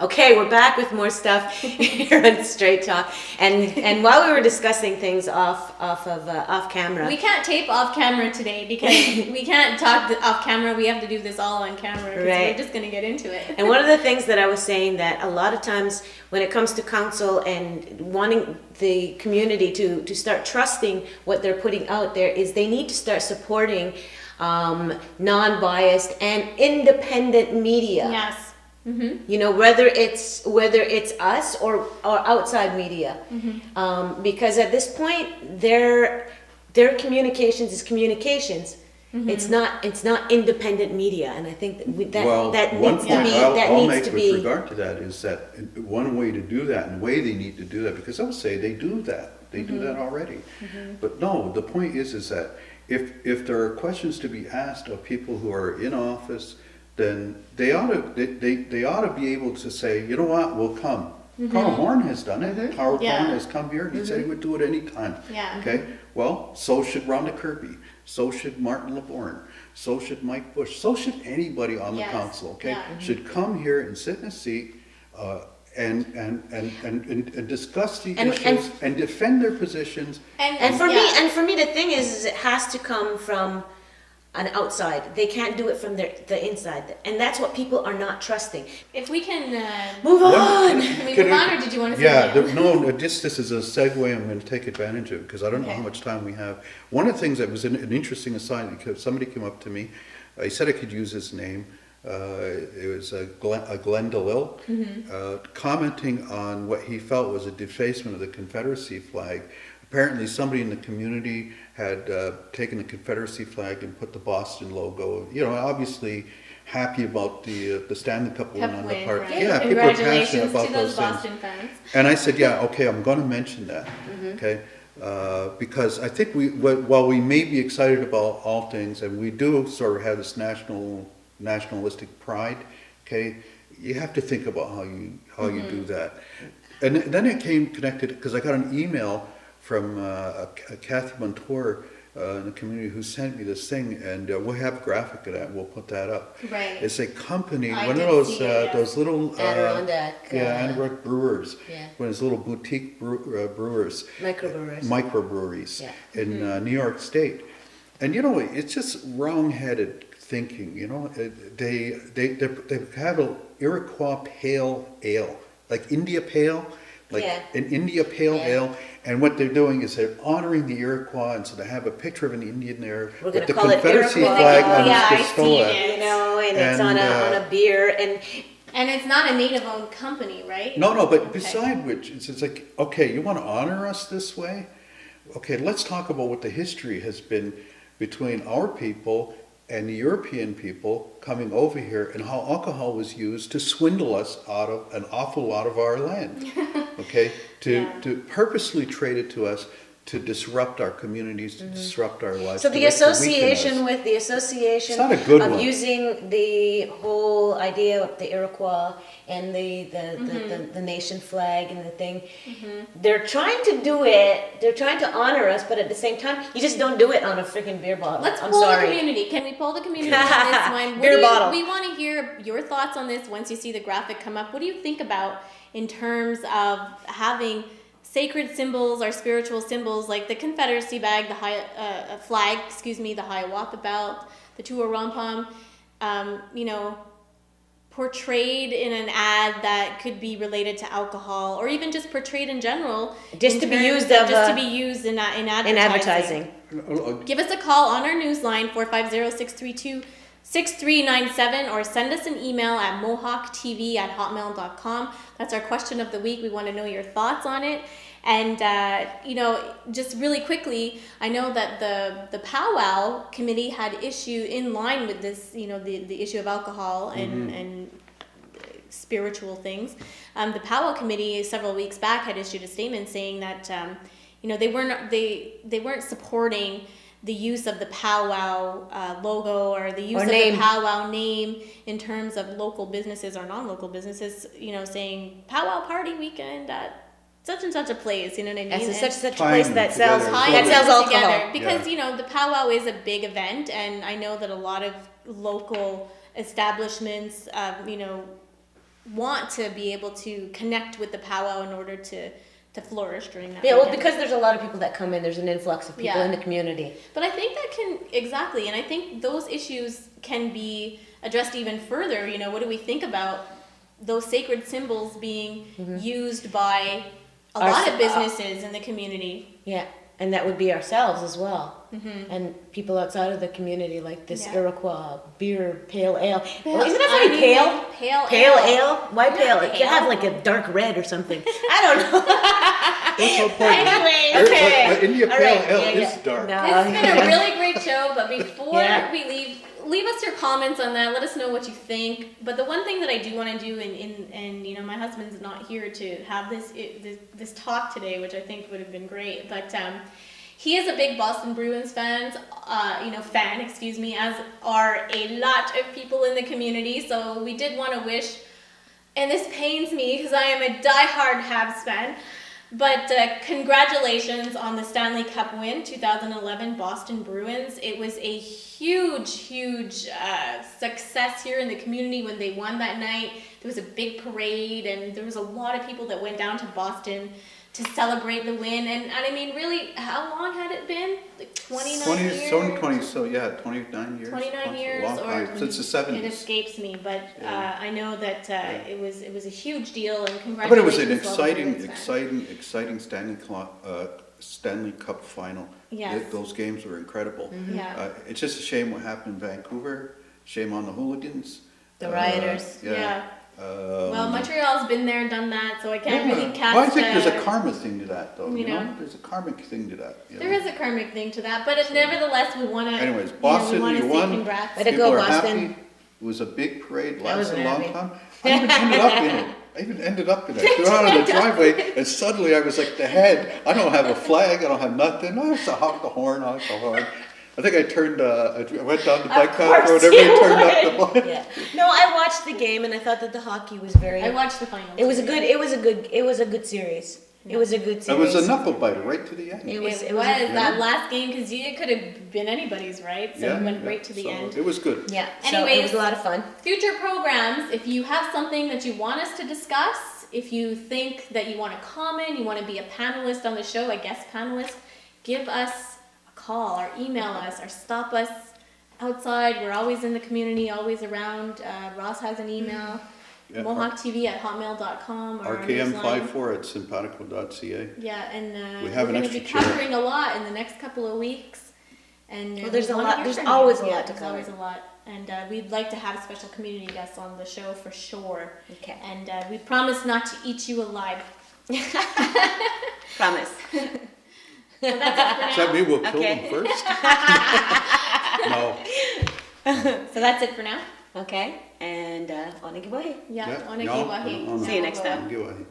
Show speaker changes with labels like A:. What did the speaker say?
A: Okay, we're back with more stuff here on Straight Talk, and while we were discussing things off camera,
B: We can't tape off camera today because we can't talk off camera. We have to do this all on camera because
A: Right.
B: we're just going to get into it.
A: and one of the things that I was saying that a lot of times when it comes to council and wanting the community to start trusting what they're putting out there is they need to start supporting non-biased and independent media.
B: Yes. Mm-hmm.
A: You know, whether it's us or outside media, because at this point their communications is communications. It's not independent media, and I think that
C: one
A: needs to
C: point
A: be
C: I'll make with regard to that is that one way to do that, and the way they need to do that, because I would say they do that, do that already. But no, the point is that if there are questions to be asked of people who are in office, then they ought to be able to say, you know what, we'll come. Carl Horn has done it. Carl
B: Yeah.
C: Horn has come here and he said he would do it anytime.
B: Yeah.
C: Okay. Well, so should Rhonda Kirby. So should Martin LeBorn. So should Mike Bush. So should anybody on the
B: Yes.
C: council. Okay,
B: Yeah.
C: should come here and sit in a seat and discuss the
A: And-
C: issues and defend their positions.
A: And for me, the thing is it has to come from an outside. They can't do it from the inside, and that's what people are not trusting.
B: If we can
A: Move
C: One-
A: on.
B: can we
C: Can
B: move
C: I-
B: on, or did you want to say
C: Yeah,
B: something else?
C: no, this is a segue I'm going to take advantage of because I don't know
B: Okay.
C: how much time we have. One of the things that was an interesting aside, because somebody came up to me, he said I could use his name. It was Glenn DeLille, commenting on what he felt was a defacement of the Confederacy flag. Apparently somebody in the community had taken the Confederacy flag and put the Boston logo, you know, obviously happy about the Stanley Cup win on the
B: Win,
C: part.
B: right?
C: Yeah, people are passionate
B: Congratulations
C: about
B: to
C: those
B: those
C: things.
B: Boston fans.
C: And I said, yeah, okay, I'm going to mention that, okay? Because I think while we may be excited about all things, and we do sort of have this nationalistic pride, okay, you have to think about how you do that. And then it came connected, because I got an email from Kathy Montour in the community who sent me this thing, and we'll have a graphic of that, we'll put that up.
B: Right.
C: It's a company,
B: I
C: one of
B: did
C: those
B: see it, yeah.
C: those little
A: Adirondack,
C: Adirondack brewers,
A: yeah.
C: one of those little boutique brewers,
A: Microbrewers.
C: microbreweries in New York State, and you know it's just wrong-headed thinking. You know, they have an Iroquois Pale Ale, like India Pale, like
A: Yeah.
C: an India Pale
A: Yeah.
C: Ale. And what they're doing is they're honoring the Iroquois, and so they have a picture of an Indian there
A: We're
C: with
A: gonna
C: the
A: call it
C: Confederacy
A: Iroquois.
C: flag on
B: Yeah,
C: the
B: I've
C: skull.
B: seen it.
A: You know, and it's
C: And,
A: on a beer,
B: And it's not a native-owned company, right?
C: No, but
B: Okay.
C: beside which, it's like, okay, you want to honor us this way? Okay, let's talk about what the history has been between our people and the European people coming over here and how alcohol was used to swindle us out of an awful lot of our land. Okay, to purposely trade it to us to disrupt our communities, to disrupt our lives.
A: so
C: to
A: the
C: weaken us.
A: association
C: It's not a good
A: of
C: one.
A: using the whole idea of the Iroquois and the nation flag and the thing, they're trying to do it. They're trying to honor us, but at the same time, you just don't do it on a freaking beer bottle.
B: Let's
A: I'm
B: poll
A: sorry.
B: the community. Can we poll the community on this one?
A: Beer bottle.
B: We want to hear your thoughts on this once you see the graphic come up. What do you think about in terms of having sacred symbols or spiritual symbols like the Confederacy flag, the Hiawatha belt, the Tua Wampum, portrayed in an ad that could be related to alcohol, or even just portrayed in general,
A: Just to be used
B: in advertising.
A: in advertising.
B: Give us a call on our news line 450-632-6397 or send us an email at mohawktv@hotmail.com. That's our question of the week. We want to know your thoughts on it. And, just really quickly, I know that the powwow committee had issue in line with this, the issue of alcohol and spiritual things. The powwow committee several weeks back had issued a statement saying that, they weren't supporting the use of the powwow logo or the use of the powwow name in terms of local businesses or non-local businesses, saying powwow party weekend at such and such a place, you know what I mean?
A: That's such a
C: Tying
A: place
C: them
A: that sells
C: together.
B: Tying
A: that
B: them
A: sells alcohol.
B: together. Because, the powwow is a big event, and I know that a lot of local establishments, want to be able to connect with the powwow in order to flourish during that
A: Yeah, well,
B: weekend.
A: because there's a lot of people that come in, there's an influx of people
B: Yeah.
A: in the community.
B: But I think that can, exactly, and I think those issues can be addressed even further. You know, what do we think about those sacred symbols being used by a lot of businesses in the community?
A: Yeah, and that would be ourselves as well. And people outside of the community, like this
B: Yeah.
A: Iroquois beer, pale ale. Well, isn't
B: I
A: that funny,
B: mean,
A: pale?
B: Pale
A: Ale? Why
B: Not
A: pale? It could have
B: pale.
A: like a dark red or something. I don't know.
C: That's the point.
A: Anyway, okay.
C: India
A: All
C: Pale
A: right,
C: Ale
A: yeah,
C: is
A: yeah.
C: dark.
A: No.
B: It's been a really great show, but before
A: Yeah.
B: we leave us your comments on that. Let us know what you think. But the one thing that I do want to do, and you know, my husband's not here to have this talk today, which I think would have been great. But he is a big Boston Bruins fan, as are a lot of people in the community. So we did want to wish, and this pains me because I am a diehard Habs fan. But congratulations on the Stanley Cup win, 2011 Boston Bruins. It was a huge success here in the community when they won that night. There was a big parade, and there was a lot of people that went down to Boston to celebrate the win. And I mean, really, how long had it been? Like 29 years?
C: 29 years.
B: 29
C: That's a
B: years,
C: long
B: or
C: time. Since the 70s.
B: It escapes me, but
C: Yeah.
B: I know that it was a huge deal, and congratulations.
C: But it was an
B: to all the Bruins fans.
C: exciting Stanley Cup final.
B: Yes.
C: Those games were incredible.
B: Yeah.
C: It's just a shame what happened in Vancouver. Shame on the hooligans.
A: The rioters.
B: Yeah. Well, Montreal's been there, done that, so I can't
C: Yeah.
B: really cast.
C: Well, I think there's a karma thing to that, though.
B: you
C: You know,
B: know?
C: there's a karmic thing to that. You
B: There
C: know?
B: is a karmic thing to that, but nevertheless, we want to.
C: Anyways, Boston,
B: we
C: you
B: say
C: won.
B: congrats.
A: Way to
C: People
A: go,
C: are
A: Boston.
C: happy. It was a big parade,
A: I
C: lasted
A: wasn't
C: a long
A: happy.
C: time. I even ended up in it. I got out of the driveway, and suddenly I was like the head. I don't have a flag. I don't have nothing. I have to honk the horn. I think I went down the bike path road. Everybody turned up the bike.
A: Yeah. No, I watched the game and I thought that the hockey was very.
B: I watched the finals.
A: It was a good series. It was a good series.
C: It was a knuckle biter right to the end.
A: It
B: It
A: was.
B: was,
A: It was.
B: that last game because it could have been anybody's, right? So it went right to the
C: So
B: end.
C: It was good.
A: Yeah. So it
B: Anyways.
A: was a lot of fun.
B: Future programs, if you have something that you want us to discuss, if you think that you want to comment, you want to be a panelist on the show, a guest panelist, give us a call or email us or stop us outside. We're always in the community, always around. Ross has an email,
C: Yeah.
B: MohawkTV@hotmail.com. or our newsline.
C: RKM54@simpatico.ca.
B: Yeah, and
C: We have
B: we're
C: an
B: going to be
C: extra chair.
B: covering a lot in the next couple of weeks. And
A: Well, there's
B: we
A: a
B: wanna
A: lot-
B: hear
A: there's
B: from you.
A: always a lot to
B: There's
A: cover.
B: always a lot. And we'd like to have special community guests on the show for sure.
A: Okay.
B: And we promise not to eat you alive.
A: Promise.
B: So that's it for
C: Does
B: now.
C: that mean we'll kill
A: Okay.
C: them first? No.
B: So that's it for now.
A: Okay. And Onagiwahi.
B: Yeah,
C: Yeah.
B: Onagiwahi.
C: No,
A: See you next time.
C: Giwahi.